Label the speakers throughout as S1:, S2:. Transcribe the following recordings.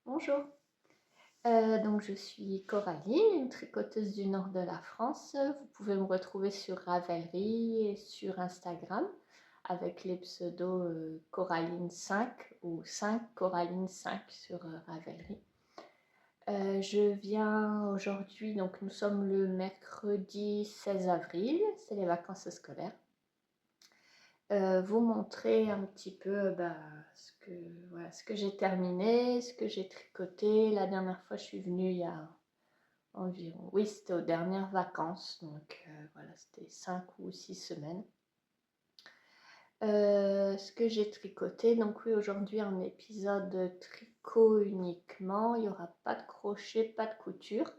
S1: Bonjour, donc je suis Coralie, une tricoteuse du nord de la France. Vous pouvez me retrouver sur Ravelry et sur Instagram avec les pseudos Coraline5 ou 5 Coraline5 sur Ravelry. Je viens aujourd'hui, donc nous sommes le mercredi 16 avril, c'est les vacances scolaires. Vous montrer un petit peu ce que j'ai terminé, ce que j'ai tricoté. La dernière fois, je suis venue il y a environ, oui, c'était aux dernières vacances, donc voilà, c'était 5 ou 6 semaines. Ce que j'ai tricoté, donc oui, aujourd'hui un épisode tricot uniquement, il n'y aura pas de crochet, pas de couture.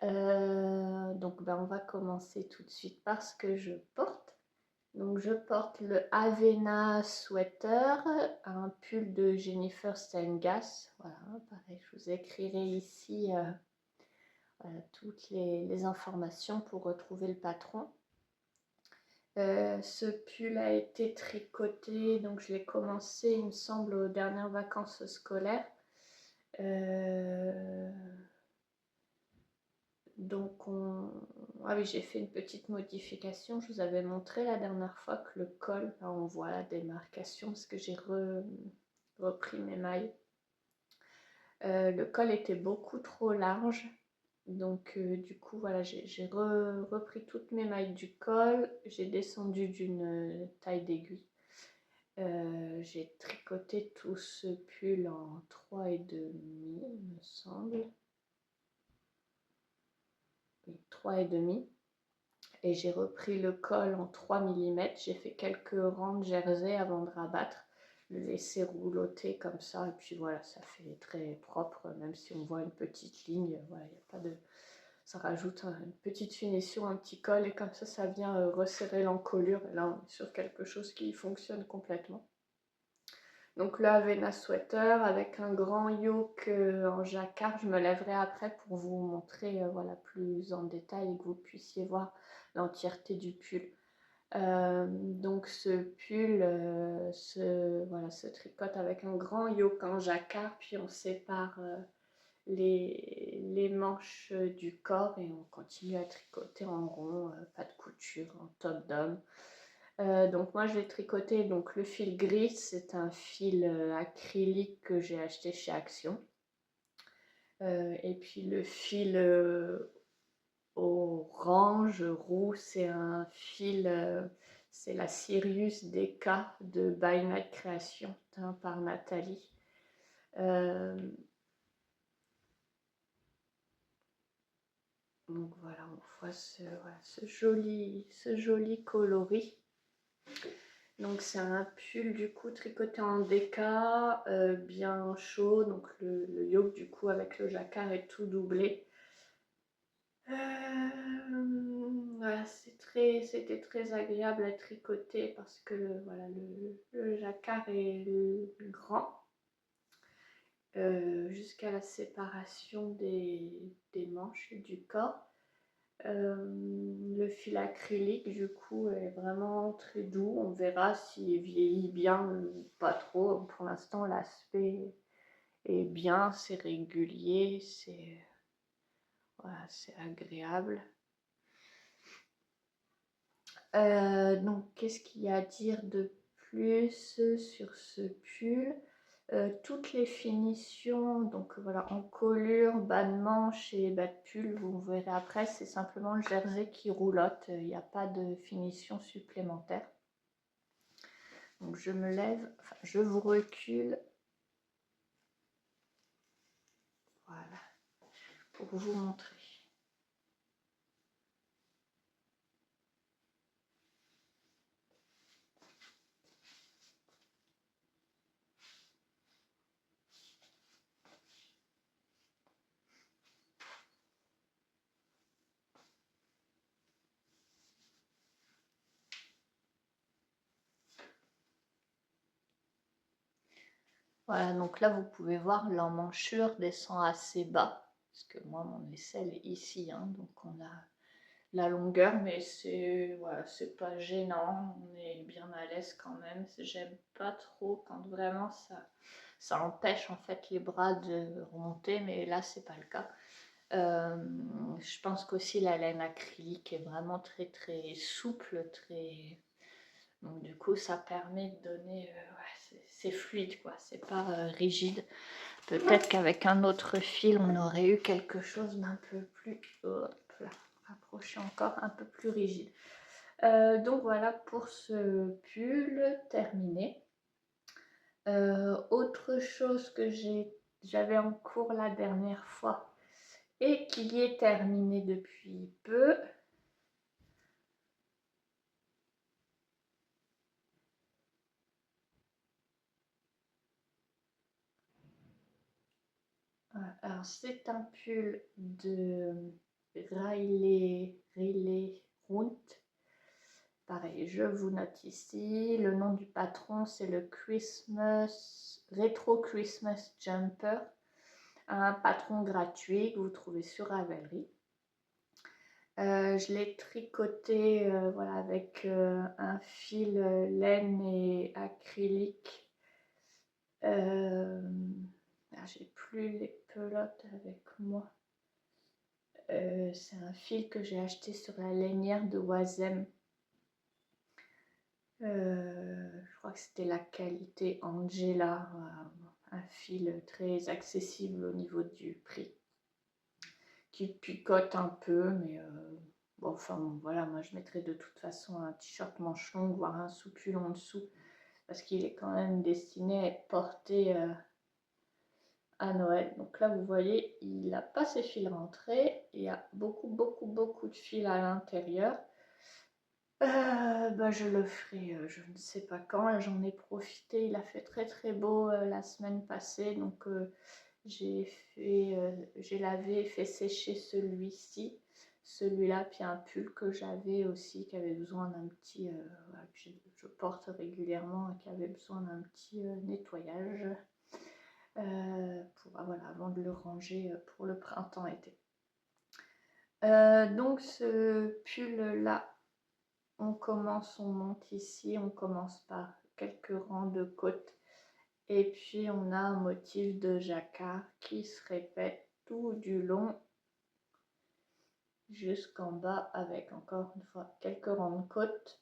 S1: Donc on va commencer tout de suite par ce que je porte. Donc je porte le Avena Sweater, un pull de Jennifer Stengas. Voilà, pareil, je vous écrirai ici voilà, toutes les informations pour retrouver le patron. Ce pull a été tricoté, donc je l'ai commencé, il me semble, aux dernières vacances scolaires. Donc ah oui, j'ai fait une petite modification. Je vous avais montré la dernière fois que le col, là, on voit la démarcation parce que j'ai repris mes mailles. Le col était beaucoup trop large. Donc du coup, voilà, j'ai repris toutes mes mailles du col. J'ai descendu d'une taille d'aiguille. J'ai tricoté tout ce pull en 3,5, il me semble. Oui, 3,5. Et j'ai repris le col en 3 mm. J'ai fait quelques rangs de jersey avant de rabattre, le laisser rouloter comme ça. Et puis voilà, ça fait très propre, même si on voit une petite ligne. Voilà, y a pas de... Ça rajoute une petite finition, un petit col, et comme ça vient resserrer l'encolure. Et là, on est sur quelque chose qui fonctionne complètement. Donc le Avena Sweater avec un grand yoke en jacquard. Je me lèverai après pour vous montrer voilà, plus en détail et que vous puissiez voir l'entièreté du pull. Donc ce pull se tricote avec un grand yoke en jacquard, puis on sépare les manches du corps et on continue à tricoter en rond, pas de couture, en top d'homme. Donc moi je vais tricoter donc le fil gris, c'est un fil acrylique que j'ai acheté chez Action. Et puis le fil orange, roux, c'est un fil, c'est la Sirius DK de By Night Création, teint par Nathalie. Donc voilà, on voit ce joli coloris. Donc c'est un pull du coup tricoté en DK, bien chaud, donc le yoke du coup avec le jacquard est tout doublé. Voilà, c'était très agréable à tricoter parce que voilà, le jacquard est grand jusqu'à la séparation des manches et du corps. Le fil acrylique du coup est vraiment très doux. On verra s'il vieillit bien ou pas trop. Pour l'instant l'aspect est bien, c'est régulier, voilà, c'est agréable. Donc qu'est-ce qu'il y a à dire de plus sur ce pull? Toutes les finitions, donc voilà, encolure, bas de manche et bas de pull, vous verrez après, c'est simplement le jersey qui roulotte, il n'y a pas de finition supplémentaire. Donc je me lève, enfin je vous recule, voilà, pour vous montrer. Voilà, donc là vous pouvez voir l'emmanchure descend assez bas, parce que moi mon aisselle est ici, hein, donc on a la longueur, mais c'est voilà, c'est pas gênant, on est bien à l'aise quand même. J'aime pas trop quand vraiment ça empêche en fait les bras de remonter, mais là c'est pas le cas. Je pense qu'aussi la laine acrylique est vraiment très très souple, très... Donc du coup ça permet de donner, ouais, c'est fluide quoi, c'est pas rigide. Peut-être qu'avec un autre fil on aurait eu quelque chose d'un peu plus, hop là, rapproché encore, un peu plus rigide. Donc voilà pour ce pull terminé. Autre chose que j'avais en cours la dernière fois et qui est terminé depuis peu. Alors c'est un pull de Riley Runt. Pareil, je vous note ici. Le nom du patron, c'est le Retro Christmas Jumper. Un patron gratuit que vous trouvez sur Ravelry. Je l'ai tricoté voilà, avec un fil laine et acrylique. J'ai plus les pelotes avec moi. C'est un fil que j'ai acheté sur la lainière de Wazem. Je crois que c'était la qualité Angela, un fil très accessible au niveau du prix, qui picote un peu, mais bon, enfin voilà, moi je mettrais de toute façon un t-shirt manche longue, voire un sous-pull en dessous, parce qu'il est quand même destiné à être porté à Noël. Donc là vous voyez, il n'a pas ses fils rentrés, il y a beaucoup de fils à l'intérieur. Je le ferai, je ne sais pas quand. J'en ai profité, il a fait très beau la semaine passée, donc j'ai lavé, fait sécher celui-ci, celui-là, puis un pull que j'avais aussi, qui avait besoin d'un petit, voilà, que je porte régulièrement et qui avait besoin d'un petit nettoyage pour, voilà, avant de le ranger pour le printemps-été. Donc ce pull-là, on monte ici, on commence par quelques rangs de côtes et puis on a un motif de jacquard qui se répète tout du long jusqu'en bas avec encore une fois quelques rangs de côtes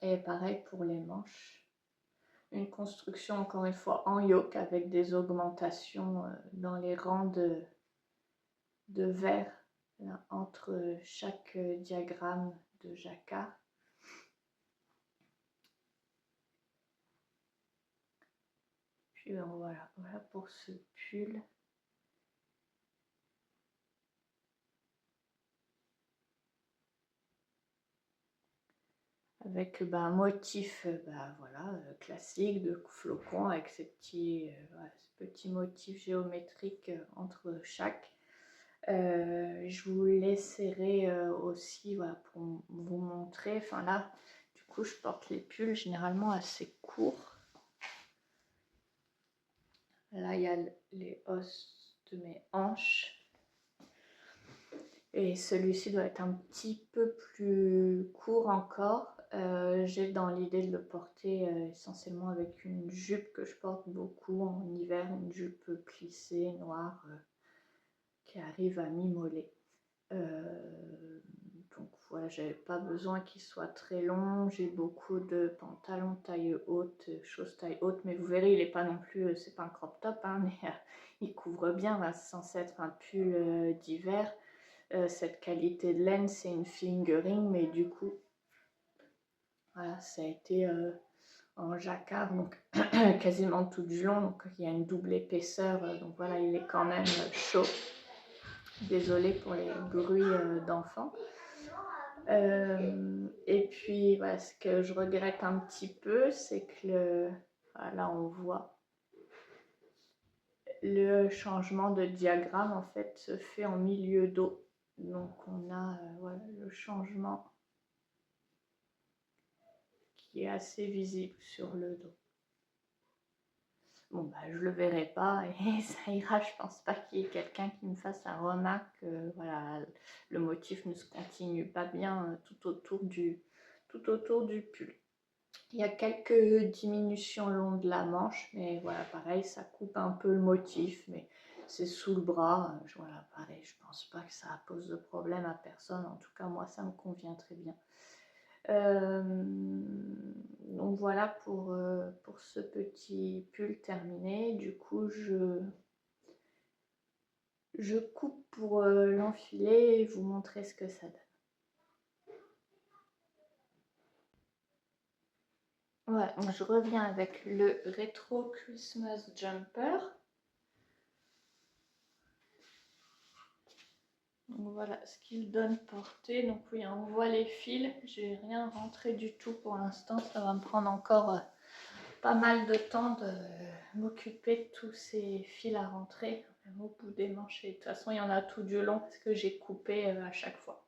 S1: et pareil pour les manches. Une construction encore une fois en yoke avec des augmentations dans les rangs de verre là, entre chaque diagramme de jacquard. Puis voilà pour ce pull. Avec un motif voilà, classique de flocons avec ces petits motifs géométriques entre chaque. Je vous laisserai aussi voilà, pour vous montrer. Enfin là, du coup, je porte les pulls généralement assez courts. Là, il y a les os de mes hanches. Et celui-ci doit être un petit peu plus court encore. J'ai dans l'idée de le porter essentiellement avec une jupe que je porte beaucoup en hiver, une jupe plissée noire qui arrive à mi-mollet. Donc voilà, j'avais pas besoin qu'il soit très long. J'ai beaucoup de pantalons taille haute, choses taille haute, mais vous verrez, il est pas non plus, c'est pas un crop top, hein, mais il couvre bien. Voilà, c'est censé être un pull d'hiver. Cette qualité de laine, c'est une fingering, mais du coup, voilà, ça a été en jacquard, donc quasiment tout du long, donc il y a une double épaisseur, donc voilà, il est quand même chaud. Désolée pour les bruits d'enfants. Et puis, voilà, ce que je regrette un petit peu, c'est que là, on voit le changement de diagramme, en fait, se fait en milieu dos. Donc, on a voilà, le changement qui est assez visible sur le dos. bon, bah, je le verrai pas et ça ira. Je pense pas qu'il y ait quelqu'un qui me fasse la remarque que voilà, le motif ne se continue pas bien tout autour du pull. Il y a quelques diminutions le long de la manche, mais voilà, pareil, ça coupe un peu le motif, mais c'est sous le bras. Voilà, pareil, je pense pas que ça pose de problème à personne. En tout cas, moi, ça me convient très bien. Donc voilà pour ce petit pull terminé. Du coup, je coupe pour l'enfiler et vous montrer ce que ça donne. Voilà, je reviens avec le Retro Christmas Jumper. Donc voilà ce qu'il donne portée. Donc oui, on voit les fils. J'ai rien rentré du tout pour l'instant. Ça va me prendre encore pas mal de temps de m'occuper de tous ces fils à rentrer. Même au bout des manches. Et de toute façon, il y en a tout du long parce que j'ai coupé à chaque fois.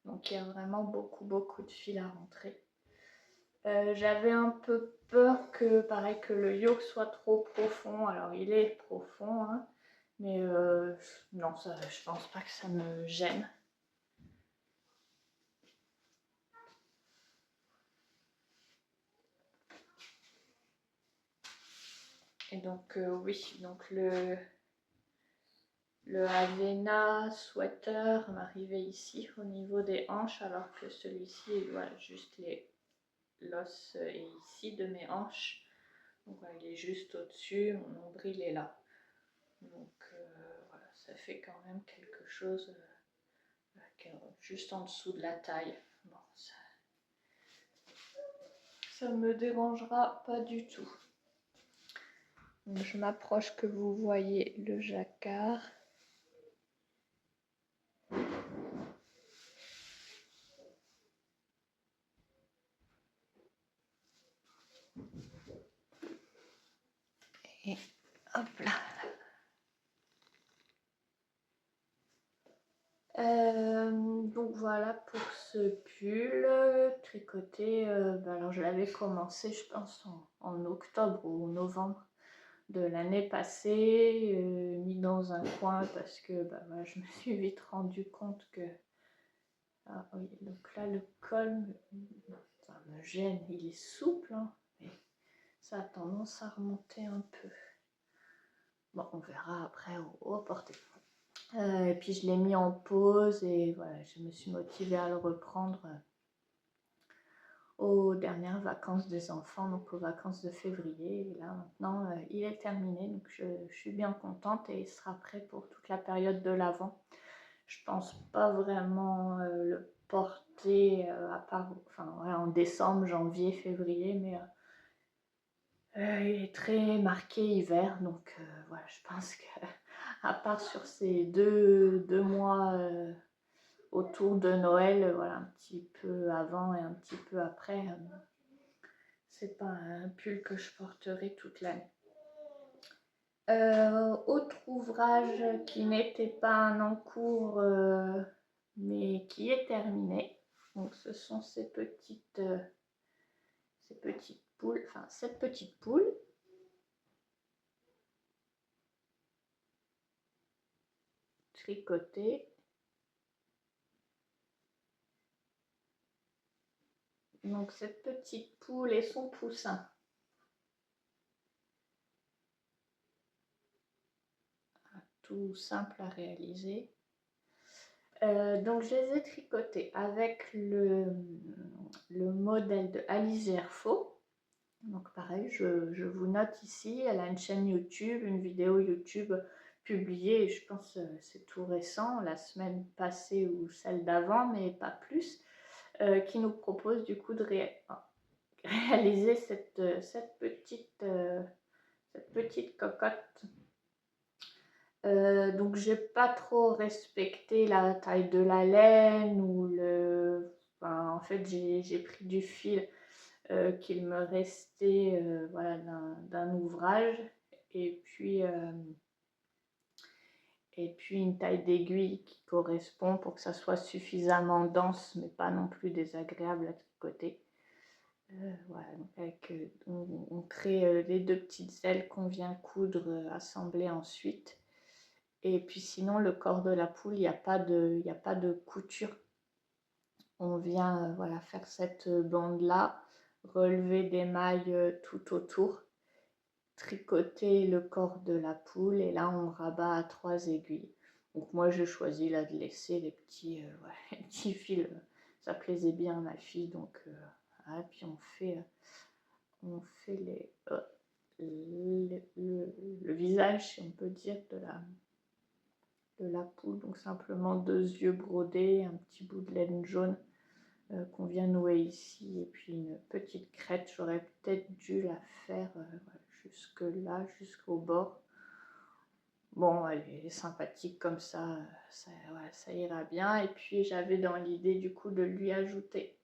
S1: Donc il y a vraiment beaucoup de fils à rentrer. J'avais un peu peur que, pareil, que le yoke soit trop profond. Alors il est profond, hein, mais non, ça, je pense pas que ça me gêne. Et donc oui, donc le Avena sweater m'arrivait ici au niveau des hanches, alors que celui-ci, voilà, juste l'os est ici de mes hanches. Donc voilà, il est juste au-dessus, mon nombril est là. Donc voilà, ça fait quand même quelque chose juste en dessous de la taille. Bon, ça me dérangera pas du tout. Donc, je m'approche que vous voyez le jacquard. Et hop là. Donc voilà pour ce pull tricoté. Alors je l'avais commencé, je pense, en octobre ou novembre de l'année passée, mis dans un coin parce que voilà, je me suis vite rendu compte que ah oui, donc là le col ça me gêne, il est souple, hein, mais ça a tendance à remonter un peu. Bon, on verra après au porté. Et puis je l'ai mis en pause et voilà, je me suis motivée à le reprendre aux dernières vacances des enfants, donc aux vacances de février. Et là maintenant il est terminé, donc je suis bien contente et il sera prêt pour toute la période de l'Avent. Je pense pas vraiment le porter à part enfin, ouais, en décembre, janvier, février, mais il est très marqué hiver, donc voilà, je pense que à part sur ces deux mois autour de Noël, voilà, un petit peu avant et un petit peu après, c'est pas un pull que je porterai toute l'année. Autre ouvrage qui n'était pas un en cours mais qui est terminé. Donc ce sont ces petites poules, enfin cette petite poule. Tricotée. Donc cette petite poule et son poussin. Tout simple à réaliser. Donc je les ai tricotés avec le modèle de Alice Gerfaux. Donc pareil, je vous note ici, elle a une chaîne YouTube, une vidéo YouTube publiée, je pense c'est tout récent, la semaine passée ou celle d'avant, mais pas plus, qui nous propose du coup de réaliser cette petite cocotte. Donc j'ai pas trop respecté la taille de la laine ou enfin, en fait j'ai pris du fil qu'il me restait voilà, d'un ouvrage et puis une taille d'aiguille qui correspond pour que ça soit suffisamment dense mais pas non plus désagréable à tricoter. Voilà, donc on crée les deux petites ailes qu'on vient coudre, assembler ensuite. Et puis sinon, le corps de la poule, il n'y a pas de couture. On vient voilà, faire cette bande-là, relever des mailles tout autour, tricoter le corps de la poule et là on rabat à 3 aiguilles. Donc moi j'ai choisi là de laisser les petits, ouais, les petits fils, ça plaisait bien à ma fille, donc voilà, puis on fait le visage, si on peut dire, de la poule. Donc simplement 2 yeux brodés, un petit bout de laine jaune qu'on vient nouer ici, et puis une petite crête. J'aurais peut-être dû la faire voilà, jusque là, jusqu'au bord. Bon, elle est sympathique comme ça, voilà, ça ira bien. Et puis j'avais dans l'idée du coup de lui ajouter,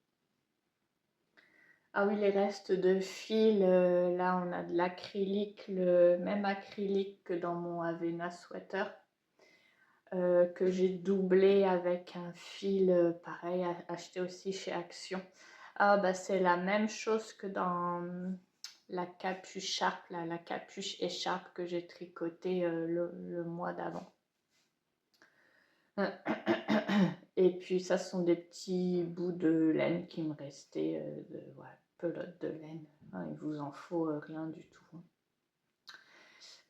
S1: ah oui, les restes de fil, là on a de l'acrylique, le même acrylique que dans mon Avena sweater, que j'ai doublé avec un fil pareil, acheté aussi chez Action. Ah bah c'est la même chose que dans la capuche écharpe, la capuche écharpe que j'ai tricoté le mois d'avant. Et puis ça, ce sont des petits bouts de laine qui me restaient, ouais, pelote de laine. Hein, il vous en faut rien du tout.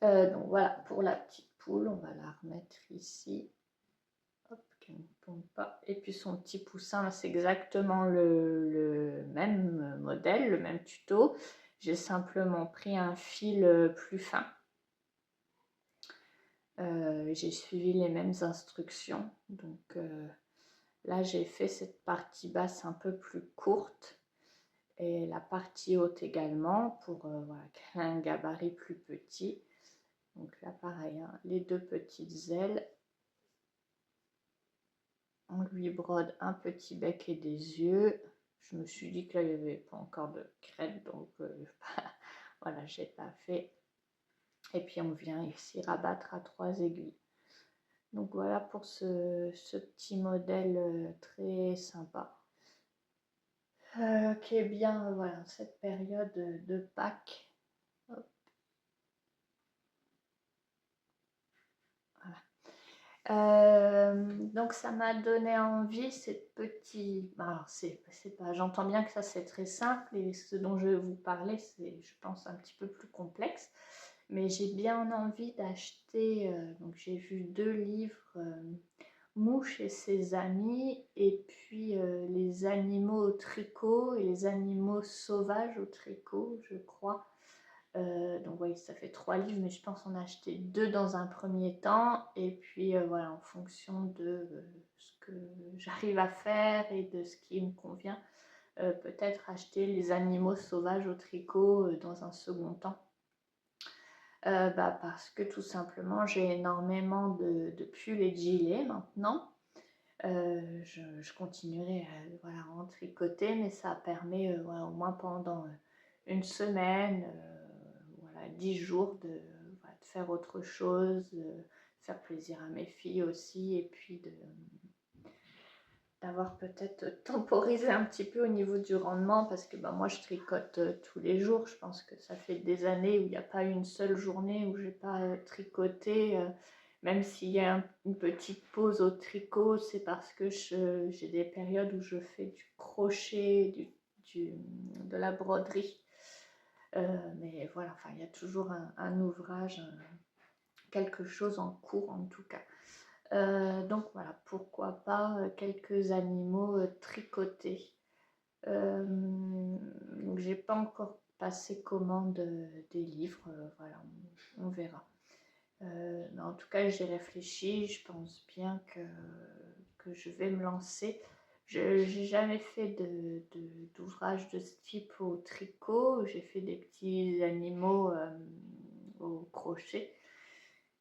S1: Donc voilà pour la petite poule, on va la remettre ici. Hop, qu'elle ne tombe pas. Et puis son petit poussin, c'est exactement le même modèle, le même tuto. J'ai simplement pris un fil plus fin. J'ai suivi les mêmes instructions. Donc là, j'ai fait cette partie basse un peu plus courte et la partie haute également pour voilà, créer un gabarit plus petit. Donc là, pareil, hein, les deux petites ailes. On lui brode un petit bec et des yeux. Je me suis dit que là, il n'y avait pas encore de crête, donc voilà, j'ai pas fait. Et puis on vient ici rabattre à 3 aiguilles. Donc voilà pour ce petit modèle très sympa. Qui est bien, voilà, cette période de Pâques. Hop. Donc ça m'a donné envie, cette petite... Alors c'est pas... J'entends bien que ça c'est très simple et ce dont je vais vous parler c'est, je pense, un petit peu plus complexe. Mais j'ai bien envie d'acheter, donc j'ai vu 2 livres, Mouche et ses amis, et puis les animaux au tricot et les animaux sauvages au tricot, je crois. Donc oui, ça fait 3 livres, mais je pense en acheter 2 dans un premier temps. Et puis voilà, en fonction de ce que j'arrive à faire et de ce qui me convient, peut-être acheter les animaux sauvages au tricot dans un second temps. Parce que tout simplement, j'ai énormément de pulls et de gilets maintenant. Je continuerai voilà, à en tricoter, mais ça permet voilà, au moins pendant une semaine, voilà, 10 jours voilà, de faire autre chose, de faire plaisir à mes filles aussi, et puis d'avoir peut-être temporisé un petit peu au niveau du rendement, parce que moi je tricote tous les jours. Je pense que ça fait des années où il n'y a pas une seule journée où j'ai pas tricoté. Même s'il y a une petite pause au tricot, c'est parce que j'ai des périodes où je fais du crochet, de la broderie. Mais voilà, enfin, il y a toujours un ouvrage, quelque chose en cours en tout cas. Donc voilà, pourquoi pas quelques animaux tricotés. Donc j'ai pas encore passé commande des livres, voilà, on verra. Mais en tout cas, j'ai réfléchi, je pense bien que je vais me lancer. Je n'ai jamais fait d'ouvrage de ce type au tricot. J'ai fait des petits animaux au crochet.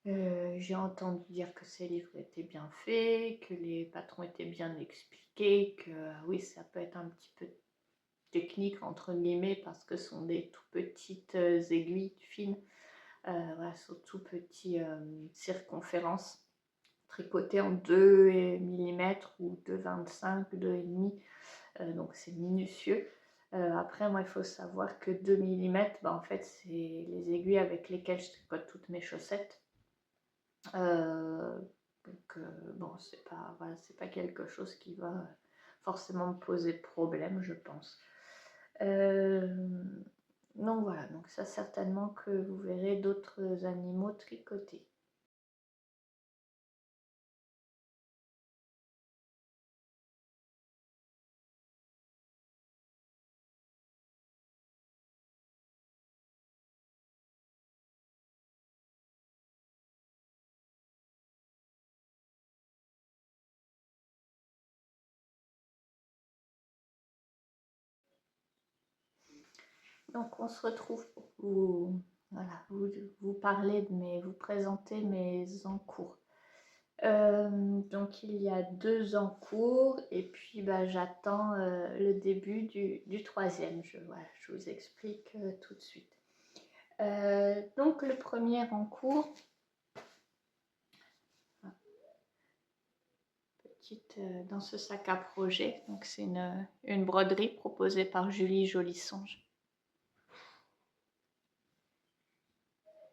S1: J'ai entendu dire que ces livres étaient bien faits, que les patrons étaient bien expliqués, que oui, ça peut être un petit peu technique entre guillemets parce que ce sont des tout petites aiguilles fines, voilà, sont tout petites circonférences tricotées en 2 mm ou 2,25, 2,5, donc c'est minutieux. Après, moi, il faut savoir que 2 mm, en fait, c'est les aiguilles avec lesquelles je tricote toutes mes chaussettes. Donc, bon, voilà, c'est pas quelque chose qui va forcément me poser problème, je pense. Donc voilà, donc ça certainement que vous verrez d'autres animaux tricotés. Donc on se retrouve pour voilà, vous parler vous présenter mes encours. Donc il y a 2 encours et puis bah, j'attends le début du troisième. Voilà, je vous explique tout de suite. Donc le premier encours, dans ce sac à projet, donc c'est une broderie proposée par Julie Jolisonge.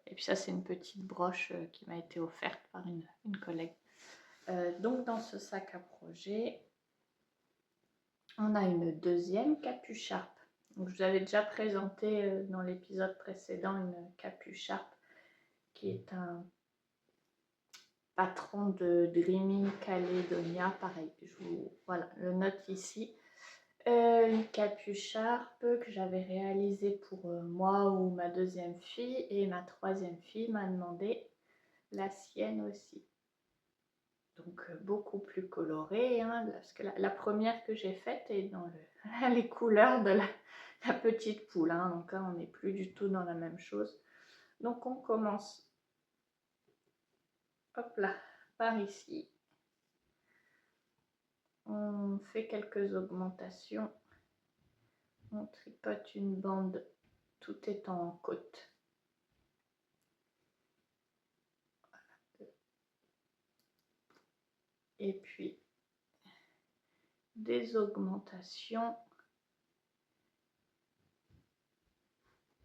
S1: Et puis ça c'est une petite broche qui m'a été offerte par une collègue. Donc dans ce sac à projet, on a une deuxième capucharpe. Donc, je vous avais déjà présenté dans l'épisode précédent une capucharpe qui est un patron de Dreaming Caledonia. Pareil, voilà, le note ici. Une capucharpe que j'avais réalisée pour moi ou ma deuxième fille, et ma troisième fille m'a demandé la sienne aussi. Donc beaucoup plus colorée, hein, parce que la première que j'ai faite est dans les couleurs de la petite poule, hein, donc là on n'est plus du tout dans la même chose. Donc on commence, hop là, par ici. On fait quelques augmentations. On tricote une bande tout étant en côte. Et puis des augmentations,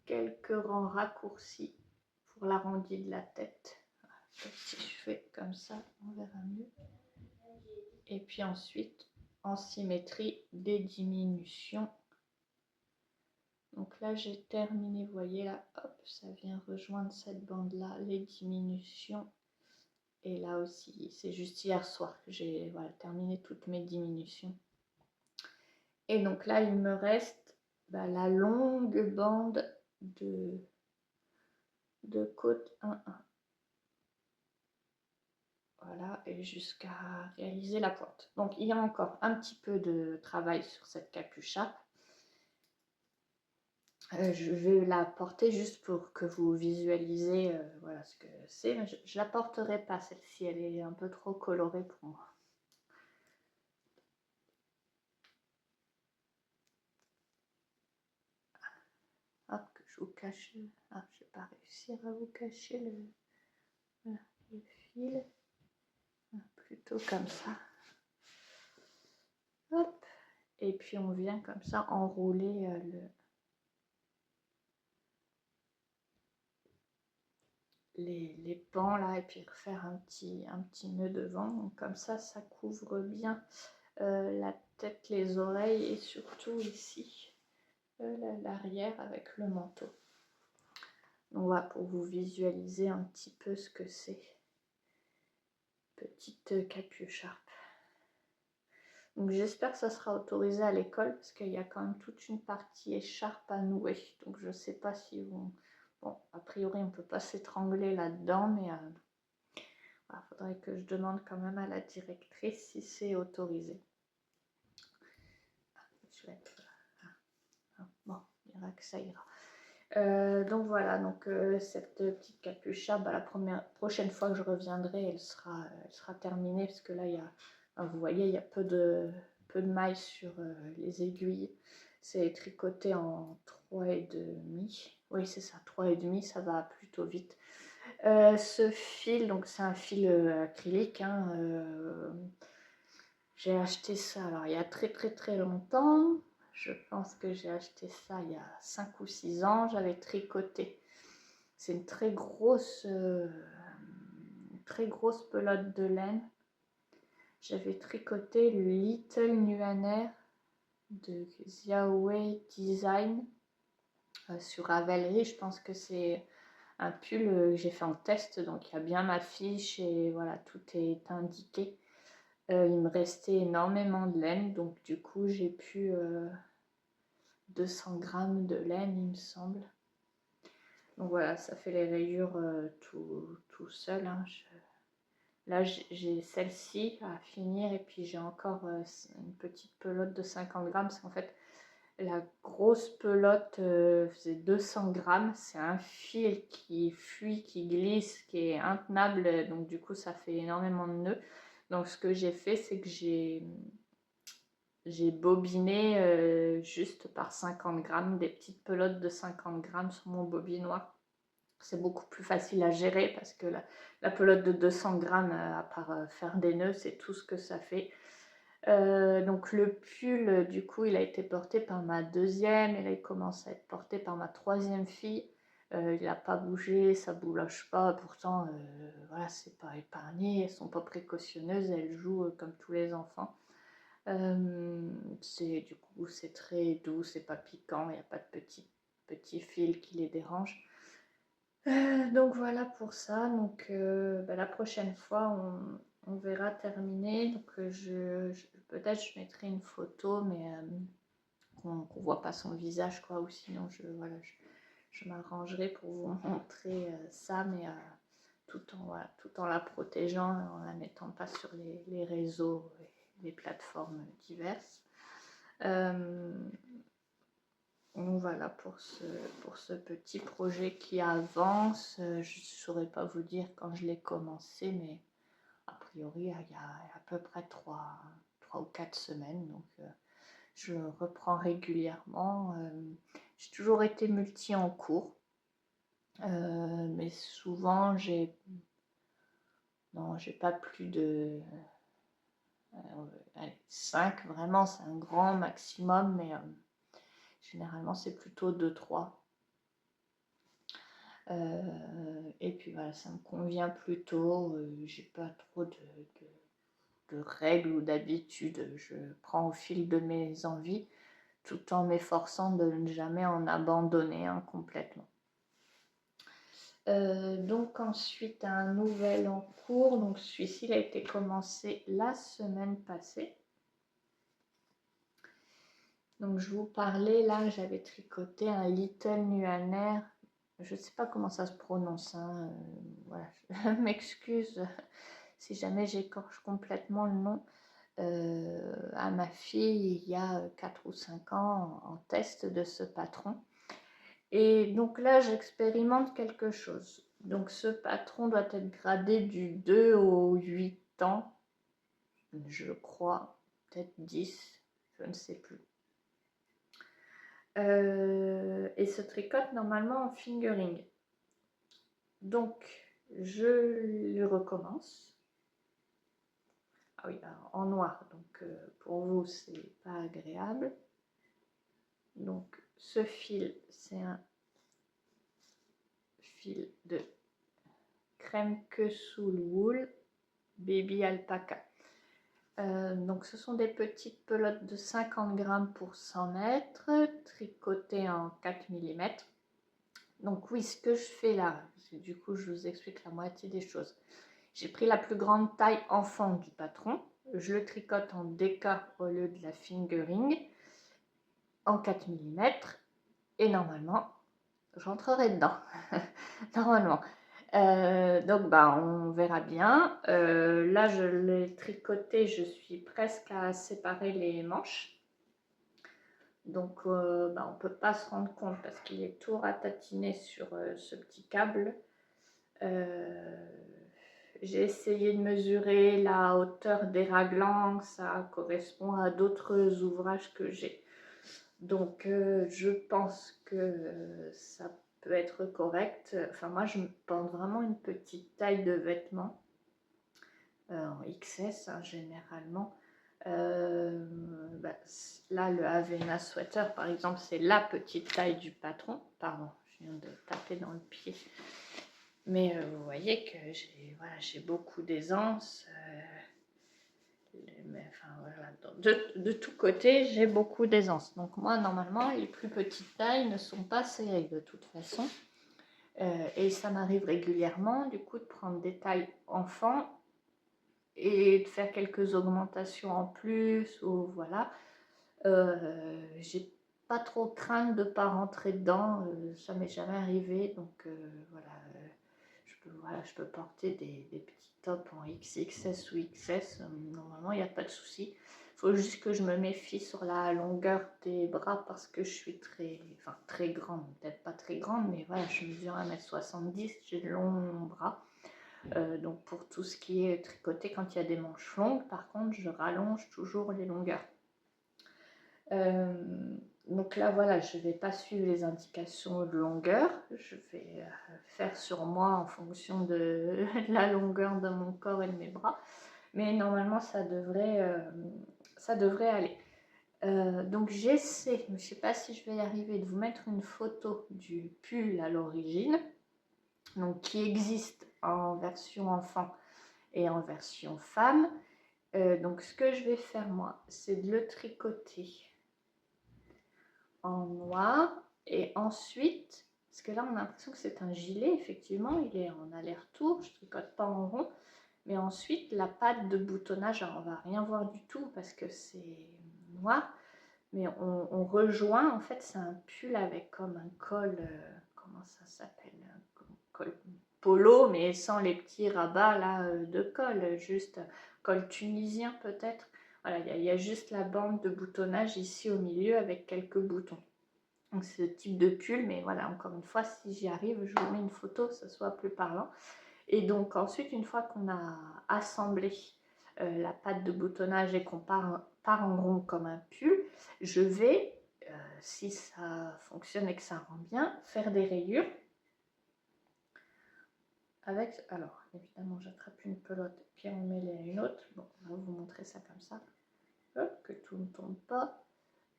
S1: quelques rangs raccourcis pour l'arrondi de la tête. Si je fais comme ça, on verra mieux. Et puis ensuite, en symétrie, des diminutions. Donc là, j'ai terminé, vous voyez là, hop, ça vient rejoindre cette bande-là, les diminutions. Et là aussi, c'est juste hier soir que j'ai terminé toutes mes diminutions. Et donc là, il me reste la longue bande de côte 1-1. Voilà, et jusqu'à réaliser la pointe. Donc il y a encore un petit peu de travail sur cette capucharpe. Je vais la porter juste pour que vous visualisez voilà ce que c'est. Mais je ne la porterai pas celle-ci, elle est un peu trop colorée pour moi. Hop, que je vous cache. Ah, je ne vais pas réussir à vous cacher le fil. Plutôt comme ça. Hop. Et puis on vient comme ça enrouler les pans là, et puis refaire un petit nœud devant. Donc comme ça couvre bien la tête, les oreilles et surtout ici l'arrière avec le manteau. Donc voilà, pour vous visualiser un petit peu ce que c'est. Petite capucharpe. Donc j'espère que ça sera autorisé à l'école parce qu'il y a quand même toute une partie écharpe à nouer. Donc je ne sais pas si vous... Bon, a priori on ne peut pas s'étrangler là-dedans, mais il faudrait que je demande quand même à la directrice si c'est autorisé. Je vais être... Bon, il dira que ça ira. Donc voilà, donc cette petite capucharpe, la prochaine fois que je reviendrai, elle sera terminée parce que là, vous voyez, il y a peu de mailles sur les aiguilles. C'est tricoté en 3,5. Oui, c'est ça, 3,5, ça va plutôt vite. Ce fil, donc c'est un fil acrylique. J'ai acheté ça alors il y a très longtemps. je pense que j'ai acheté ça il y a 5 ou 6 ans. J'avais tricoté. C'est une très grosse pelote de laine. J'avais tricoté le Little Nuaner de Xiaowei Design sur Ravelry. Je pense que c'est un pull que j'ai fait en test, donc il y a bien ma fiche et voilà, tout est indiqué. Il me restait énormément de laine, donc du coup j'ai pu 200 grammes de laine, il me semble. Donc voilà, ça fait les rayures tout seul. Hein. Là, j'ai celle-ci à finir et puis j'ai encore une petite pelote de 50 grammes. Parce qu'en fait, la grosse pelote faisait 200 grammes. C'est un fil qui fuit, qui glisse, qui est intenable. Donc du coup, ça fait énormément de nœuds. Donc ce que j'ai fait, c'est que j'ai bobiné juste par 50 grammes, des petites pelotes de 50 grammes sur mon bobinoir. C'est beaucoup plus facile à gérer parce que la pelote de 200 grammes, à part faire des nœuds, c'est tout ce que ça fait. Donc le pull, du coup, il a été porté par ma deuxième, et là il commence à être porté par ma troisième fille. Il n'a pas bougé, ça bouloche pas, pourtant, voilà, c'est pas épargné, elles sont pas précautionneuses, elles jouent comme tous les enfants. Du coup, c'est très doux, c'est pas piquant, il n'y a pas de petits fils qui les dérangent. Donc voilà pour ça. Donc la prochaine fois, on verra terminer. Donc peut-être je mettrai une photo, mais qu'on ne voit pas son visage, quoi. Ou sinon, je m'arrangerai pour vous montrer ça, mais tout en la protégeant, en la mettant pas sur les réseaux et les plateformes diverses. Donc voilà pour ce petit projet qui avance. Je ne saurais pas vous dire quand je l'ai commencé, mais a priori il y a à peu près 3 ou 4 semaines. Donc je reprends régulièrement. J'ai toujours été multi en cours, mais souvent j'ai pas plus de 5, vraiment c'est un grand maximum, mais généralement c'est plutôt 2-3. Et puis voilà, ça me convient plutôt. J'ai pas trop de règles ou d'habitudes. Je prends au fil de mes envies, tout en m'efforçant de ne jamais en abandonner un complètement. Donc ensuite un nouvel en cours. Donc celui-ci il a été commencé la semaine passée. Donc je vous parlais là, j'avais tricoté un Little Nuaner. Je ne sais pas comment ça se prononce. Hein. Voilà, je m'excuse si jamais j'écorche complètement le nom. À ma fille il y a 4 ou 5 ans en test de ce patron. Et donc là, j'expérimente quelque chose. Donc ce patron doit être gradé du 2 au 8 ans, je crois, peut-être 10, je ne sais plus. Et se tricote normalement en fingering. Donc, je le recommence. Ah oui, en noir, donc pour vous, c'est pas agréable. Donc, ce fil, c'est un fil de crème Kessoul Wool Baby Alpaca. Donc, ce sont des petites pelotes de 50 grammes pour 100 mètres, tricotées en 4 mm. Donc oui, ce que je fais là, du coup je vous explique la moitié des choses. J'ai pris la plus grande taille enfant du patron, je le tricote en déca au lieu de la fingering en 4 mm et normalement j'entrerai dedans. Normalement. Donc on verra bien. Là je l'ai tricoté, je suis presque à séparer les manches. Donc on ne peut pas se rendre compte parce qu'il est tout ratatiné sur ce petit câble. J'ai essayé de mesurer la hauteur des raglans, ça correspond à d'autres ouvrages que j'ai. Donc je pense que ça peut être correct. Enfin moi je me porte vraiment une petite taille de vêtements en XS hein, généralement. Là, le Avena Sweater, par exemple, c'est la petite taille du patron. Pardon, je viens de taper dans le pied. Mais vous voyez que j'ai beaucoup d'aisance. De tous côtés, j'ai beaucoup d'aisance. Donc moi, normalement, les plus petites tailles ne sont pas serrées de toute façon. Et ça m'arrive régulièrement, du coup, de prendre des tailles enfants et de faire quelques augmentations en plus, ou voilà. J'ai pas trop crainte de pas rentrer dedans, ça m'est jamais arrivé, donc voilà, je peux porter des petits tops en XXS ou XS, normalement il n'y a pas de souci. Il faut juste que je me méfie sur la longueur des bras parce que je suis très grande, peut-être pas très grande, mais voilà, je mesure 1m70, j'ai de longs bras. Donc pour tout ce qui est tricoté, quand il y a des manches longues, par contre, je rallonge toujours les longueurs. Donc là, voilà, je ne vais pas suivre les indications de longueur. Je vais faire sur moi en fonction de la longueur de mon corps et de mes bras. Mais normalement, ça devrait aller. Donc j'essaie, je ne sais pas si je vais y arriver, de vous mettre une photo du pull à l'origine, donc qui existe en version enfant et en version femme. Donc ce que je vais faire moi, c'est de le tricoter en noir et ensuite, parce que là on a l'impression que c'est un gilet, effectivement il est en aller-retour, je tricote pas en rond, mais ensuite la patte de boutonnage, alors on va rien voir du tout parce que c'est noir, mais on rejoint, en fait c'est un pull avec comme un col, comment ça s'appelle, un col polo, mais sans les petits rabats là de col, juste col tunisien peut-être. Voilà, il y a juste la bande de boutonnage ici au milieu avec quelques boutons. Donc c'est ce type de pull, mais voilà, encore une fois, si j'y arrive, je vous mets une photo, que ce soit plus parlant. Et donc ensuite, une fois qu'on a assemblé la patte de boutonnage et qu'on part en rond comme un pull, je vais, si ça fonctionne et que ça rend bien, faire des rayures. Alors évidemment, j'attrape une pelote, puis on met une autre. Bon, on va vous montrer ça comme ça, hop, que tout ne tombe pas.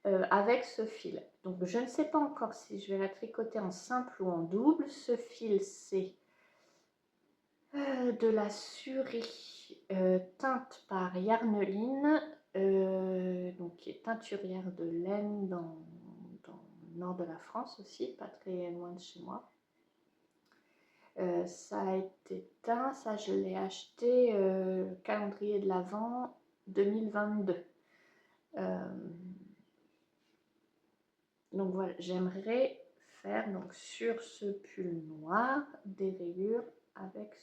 S1: Avec ce fil. Donc je ne sais pas encore si je vais la tricoter en simple ou en double. Ce fil, c'est de la Suri teinte par Yarneline, donc qui est teinturière de laine dans le nord de la France aussi, pas très loin de chez moi. Ça a été teint, ça je l'ai acheté calendrier de l'Avent 2022. Donc voilà, j'aimerais faire donc sur ce pull noir des rayures avec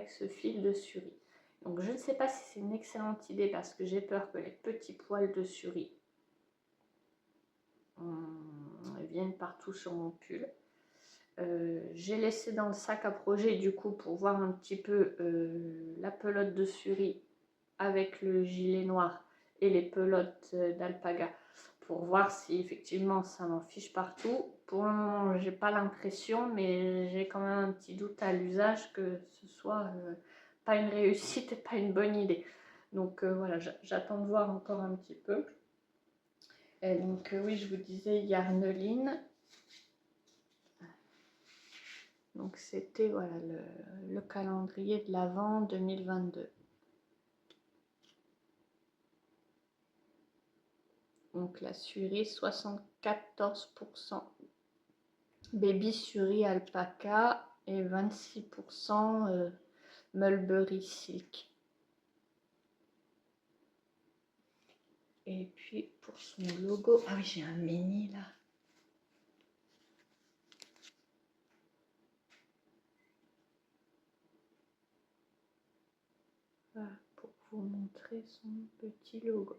S1: ce fil de Suri. Donc je ne sais pas si c'est une excellente idée parce que j'ai peur que les petits poils de Suri viennent partout sur mon pull. J'ai laissé dans le sac à projet du coup pour voir un petit peu la pelote de Suri avec le gilet noir et les pelotes d'alpaga pour voir si effectivement ça m'en fiche partout. Pour le moment, j'ai pas l'impression, mais j'ai quand même un petit doute à l'usage que ce soit pas une réussite et pas une bonne idée. Donc voilà, j'attends de voir encore un petit peu. Et donc oui, je vous disais Yarneline. Donc c'était voilà le calendrier de l'Avent 2022. Donc la Suri 74%, Baby Suri Alpaca et 26% Mulberry Silk. Et puis pour son logo, ah oui j'ai un mini là. Voilà, pour vous montrer son petit logo.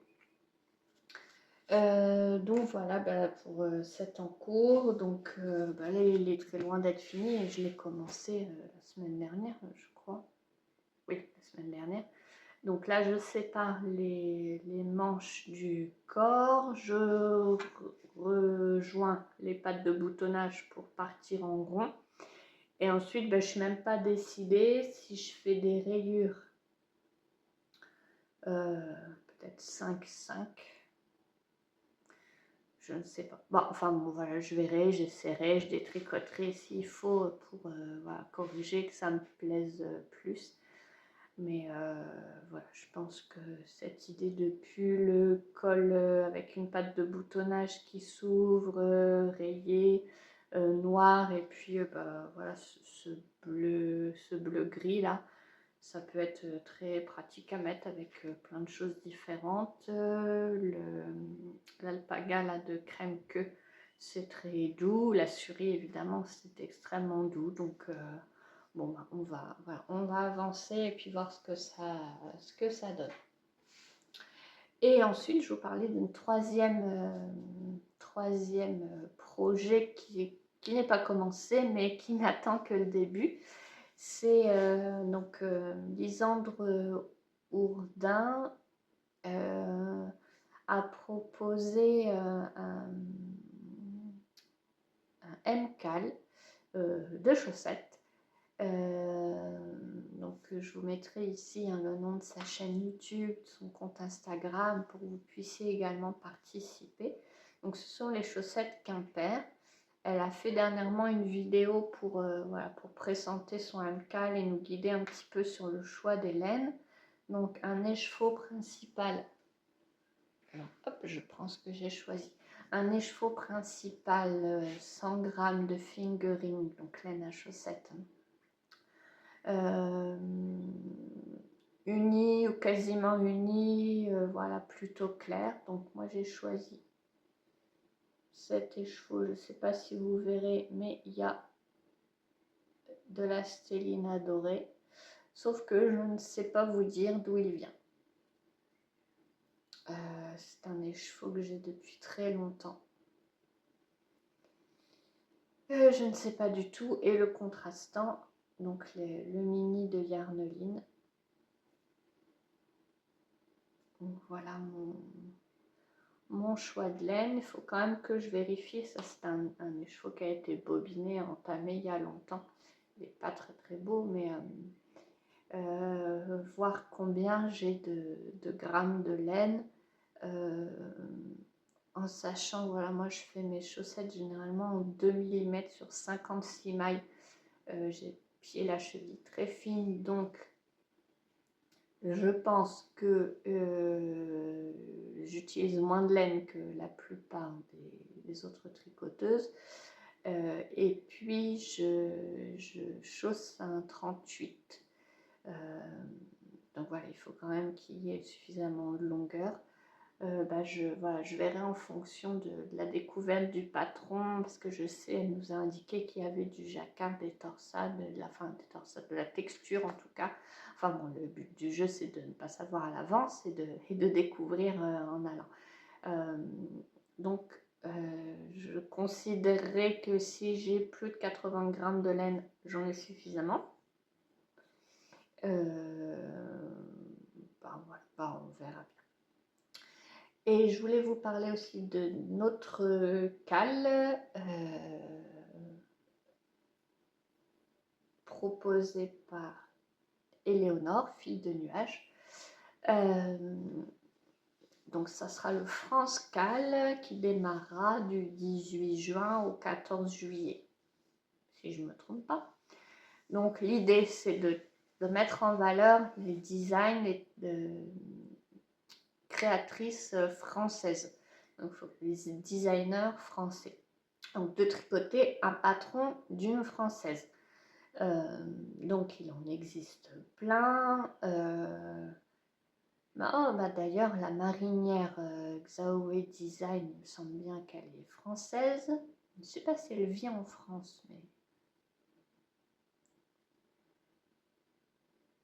S1: Donc voilà, pour cet en cours, donc là, il est très loin d'être fini et je l'ai commencé la semaine dernière, je crois. Oui, la semaine dernière. Donc là, je sépare les manches du corps, je rejoins les pattes de boutonnage pour partir en rond. Et ensuite, je ne suis même pas décidée si je fais des rayures peut-être 5,5. Je ne sais pas. Bon, enfin bon, voilà, je verrai, j'essaierai, je détricoterai s'il faut pour voilà, corriger, que ça me plaise plus. Mais voilà, je pense que cette idée de pull, col avec une patte de boutonnage qui s'ouvre, rayé, noir, et puis bah, voilà, ce bleu gris là, ça peut être très pratique à mettre avec plein de choses différentes. L'alpaga là de crème queue, c'est très doux. La surie évidemment, c'est extrêmement doux. Donc bon, bah, voilà, on va avancer et puis voir ce que ça donne. Et ensuite, je vous parlais d'un troisième projet qui n'est pas commencé, mais qui n'attend que le début. C'est donc Lisandre Ourdin a proposé un MCAL de chaussettes. Donc je vous mettrai ici le nom de sa chaîne YouTube, son compte Instagram pour que vous puissiez également participer. Donc ce sont les chaussettes Quimper. Elle a fait dernièrement une vidéo pour, voilà, pour présenter son MCAL et nous guider un petit peu sur le choix des laines. Donc un écheveau principal. Alors hop, je prends ce que j'ai choisi. Un écheveau principal 100 g de fingering, donc laine à chaussettes. Uni ou quasiment uni, voilà, plutôt clair. Donc moi j'ai choisi cet écheveau, je ne sais pas si vous verrez, mais il y a de la stellina dorée, sauf que je ne sais pas vous dire d'où il vient. C'est un écheveau que j'ai depuis très longtemps. Je ne sais pas du tout. Et le contrastant, donc le mini de Yarneline. Donc voilà mon choix de laine. Il faut quand même que je vérifie. Ça, c'est un écheveau qui a été bobiné, entamé il y a longtemps. Il n'est pas très très beau, mais voir combien j'ai de grammes de laine. En sachant, voilà, moi je fais mes chaussettes généralement en 2 mm sur 56 mailles. J'ai pied la cheville très fine, donc je pense que j'utilise moins de laine que la plupart des autres tricoteuses. Et puis je chausse un 38. Donc voilà, il faut quand même qu'il y ait suffisamment de longueur. Voilà, je verrai en fonction de la découverte du patron, parce que je sais, elle nous a indiqué qu'il y avait du jacquard, des torsades, de la texture en tout cas. Enfin bon, le but du jeu, c'est de ne pas savoir à l'avance et de découvrir en allant. Donc, je considérerais que si j'ai plus de 80 grammes de laine, j'en ai suffisamment. Voilà, on verra bien. Et je voulais vous parler aussi de notre cale proposé par Éléonore, fille de nuage. Donc ça sera le France Cal qui démarrera du 18 juin au 14 juillet, si je ne me trompe pas. Donc l'idée c'est de mettre en valeur les designs de créatrices françaises, donc les designers français. Donc de tricoter un patron d'une française. Donc il en existe plein. D'ailleurs, la marinière Xiaowe Design, il me semble bien qu'elle est française. Je ne sais pas si elle vit en France, mais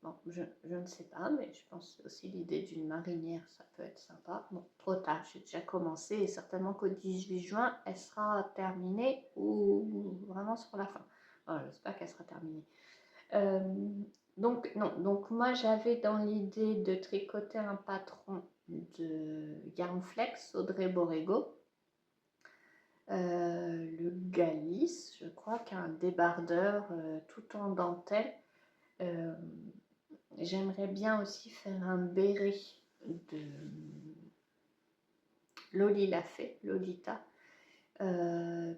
S1: bon, je ne sais pas, mais je pense aussi l'idée d'une marinière, ça peut être sympa. Bon, trop tard, j'ai déjà commencé et certainement qu'au 18 juin, elle sera terminée ou vraiment sur la fin. Voilà, j'espère qu'elle sera terminée. Donc moi j'avais dans l'idée de tricoter un patron de Yarnflex, Audrey Borrego, le Galice, je crois, qui a un débardeur tout en dentelle. J'aimerais bien aussi faire un béret Lolita,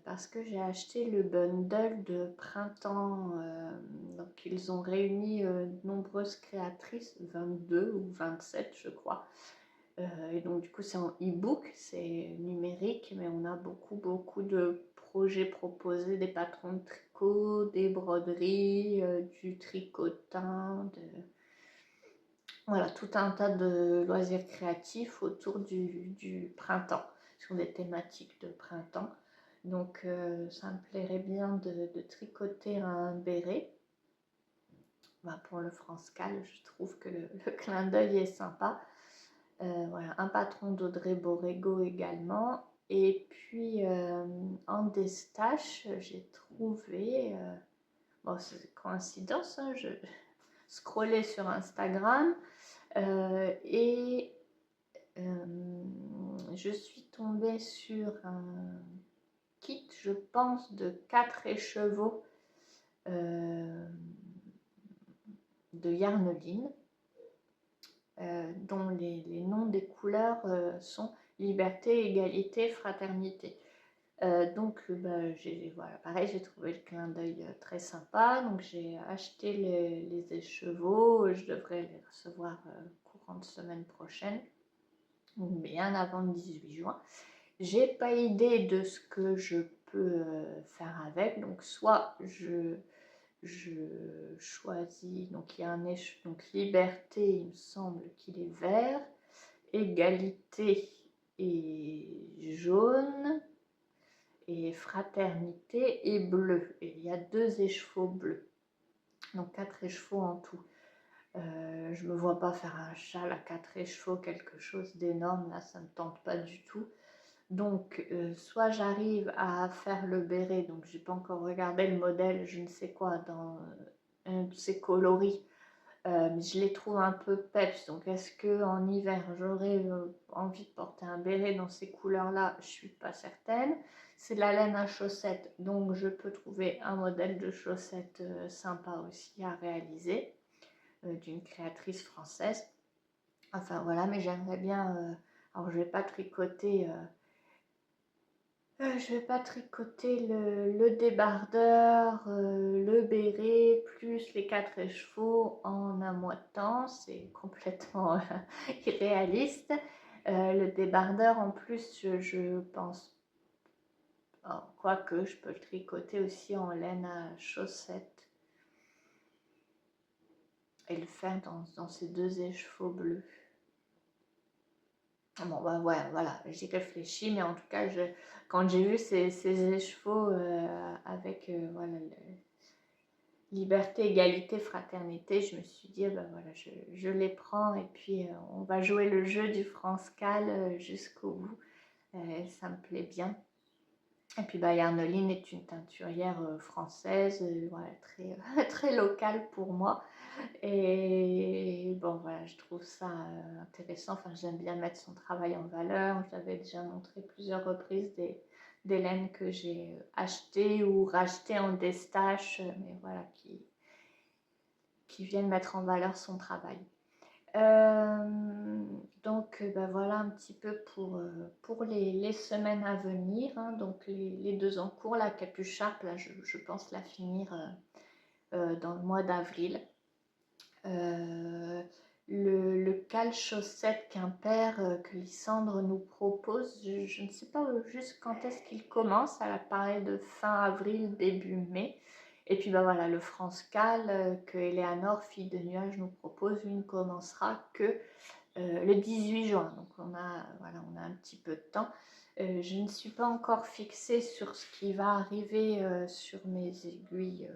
S1: parce que j'ai acheté le bundle de printemps. Donc ils ont réuni de nombreuses créatrices, 22 ou 27 je crois. Et donc du coup c'est en e-book, c'est numérique, mais on a beaucoup de projets proposés, des patrons de tricot, des broderies, du tricotin, voilà, tout un tas de loisirs créatifs autour du printemps, sur des thématiques de printemps. Donc ça me plairait bien de tricoter un béret. Bah, pour le France-Cal, je trouve que le clin d'œil est sympa. Voilà, un patron d'Audrey Borrego également. Et puis en destache, j'ai trouvé, bon c'est coïncidence, hein, je scrollais sur Instagram et je suis tombée sur un kit, je pense, de 4 écheveaux de Yarneline, dont les noms des couleurs sont Liberté, Égalité, Fraternité. Donc voilà, pareil, j'ai trouvé le clin d'œil très sympa. Donc j'ai acheté les écheveaux, je devrais les recevoir courant de semaine prochaine, bien avant le 18 juin. J'ai pas idée de ce que je peux faire avec, donc soit je choisis, donc il y a un donc Liberté, il me semble qu'il est vert, Égalité et jaune, et Fraternité et bleu. Et il y a 2 écheveaux bleus, donc 4 écheveaux en tout. Je me vois pas faire un châle à 4 écheveaux, quelque chose d'énorme, là ça me tente pas du tout. Donc soit j'arrive à faire le béret, donc j'ai pas encore regardé le modèle, je ne sais quoi, dans un de ces coloris, mais je les trouve un peu peps. Donc est-ce que en hiver j'aurais envie de porter un béret dans ces couleurs là? Je suis pas certaine. C'est de la laine à chaussettes, donc je peux trouver un modèle de chaussettes sympa aussi à réaliser d'une créatrice française. Enfin voilà, mais j'aimerais bien, alors je vais pas tricoter je vais pas tricoter le débardeur, le béret, plus les 4 écheveaux en un mois de temps. C'est complètement irréaliste. Le débardeur, en plus, je pense, oh, quoique je peux le tricoter aussi en laine à chaussettes et le faire dans ces 2 écheveaux bleus. Bon, bah ouais, voilà, j'y réfléchis, mais en tout cas, quand j'ai vu ces écheveaux avec voilà, liberté, égalité, fraternité, je me suis dit, bah voilà, je les prends et puis on va jouer le jeu du France-Cal jusqu'au bout. Ça me plaît bien. Et puis bah, Yarneline est une teinturière française, voilà, très, très locale pour moi. Et bon, voilà, je trouve ça intéressant. Enfin, j'aime bien mettre son travail en valeur. Je l'avais déjà montré plusieurs reprises des laines que j'ai achetées ou rachetées en destache, mais voilà, qui viennent mettre en valeur son travail. Donc ben voilà un petit peu pour les semaines à venir, hein. Donc les 2 en cours, la capuche Sharp, là je pense la finir dans le mois d'avril. Le cal chaussette Quimper que Lysandre nous propose, je ne sais pas juste quand est-ce qu'il commence, ça paraît de fin avril, début mai. Et puis bah voilà, le France Cal que Eleanor, fille de nuage, nous propose, lui ne commencera que le 18 juin. Donc on a, voilà, on a un petit peu de temps. Je ne suis pas encore fixée sur ce qui va arriver sur mes aiguilles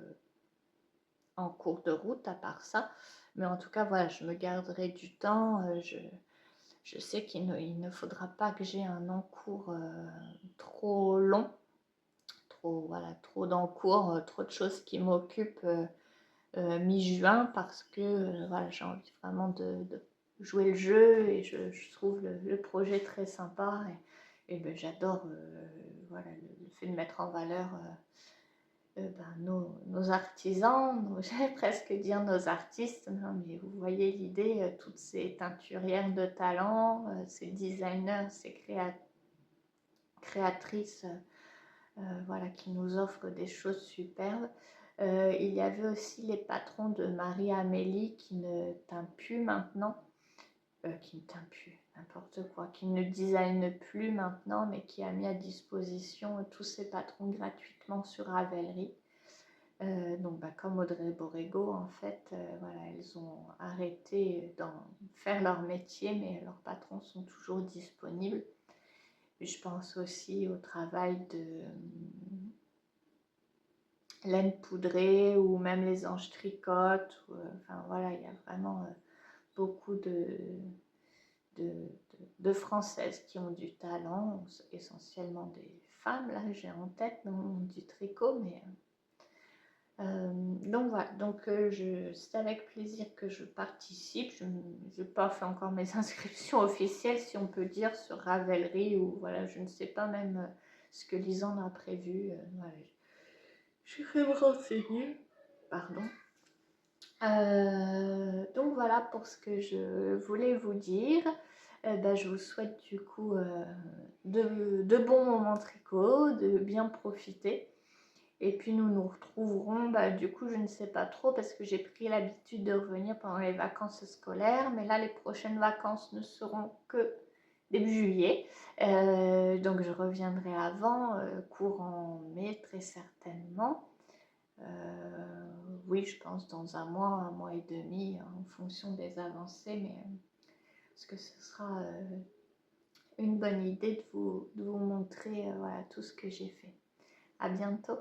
S1: en cours de route, à part ça. Mais en tout cas, voilà, je me garderai du temps. Je sais qu'il ne faudra pas que j'ai un encours trop long, trop d'encours, trop de choses qui m'occupent mi-juin, parce que voilà, j'ai envie vraiment de jouer le jeu et je trouve le projet très sympa et ben, j'adore voilà, le fait de mettre en valeur nos artisans, j'allais presque dire nos artistes, non, mais vous voyez l'idée, toutes ces teinturières de talent, ces designers, ces créatrices, voilà, qui nous offrent des choses superbes. Il y avait aussi les patrons de Marie-Amélie qui ne teint plus maintenant, qui ne teint plus, n'importe quoi, qui ne design plus maintenant, mais qui a mis à disposition tous ses patrons gratuitement sur Ravelry. Donc, comme Audrey Borrego, en fait, voilà, elles ont arrêté d'en faire leur métier, mais leurs patrons sont toujours disponibles. Puis je pense aussi au travail de laine poudrée ou même les anges tricotent. Enfin voilà, il y a vraiment beaucoup de Françaises qui ont du talent, essentiellement des femmes, là j'ai en tête dans le monde du tricot, mais donc voilà, donc c'est avec plaisir que je participe. Je n'ai pas fait encore mes inscriptions officielles, si on peut dire, sur Ravelry, ou voilà, je ne sais pas même ce que Lisanne a prévu. Voilà, je vais me renseigner, pardon. Donc voilà pour ce que je voulais vous dire. Je vous souhaite du coup de bons moments tricot, de bien profiter. Et puis nous nous retrouverons, du coup je ne sais pas trop parce que j'ai pris l'habitude de revenir pendant les vacances scolaires, mais là les prochaines vacances ne seront que début juillet. Donc je reviendrai avant, courant mai très certainement. Oui, je pense dans un mois et demi, en fonction des avancées, mais parce que ce sera une bonne idée de vous montrer voilà, tout ce que j'ai fait. À bientôt.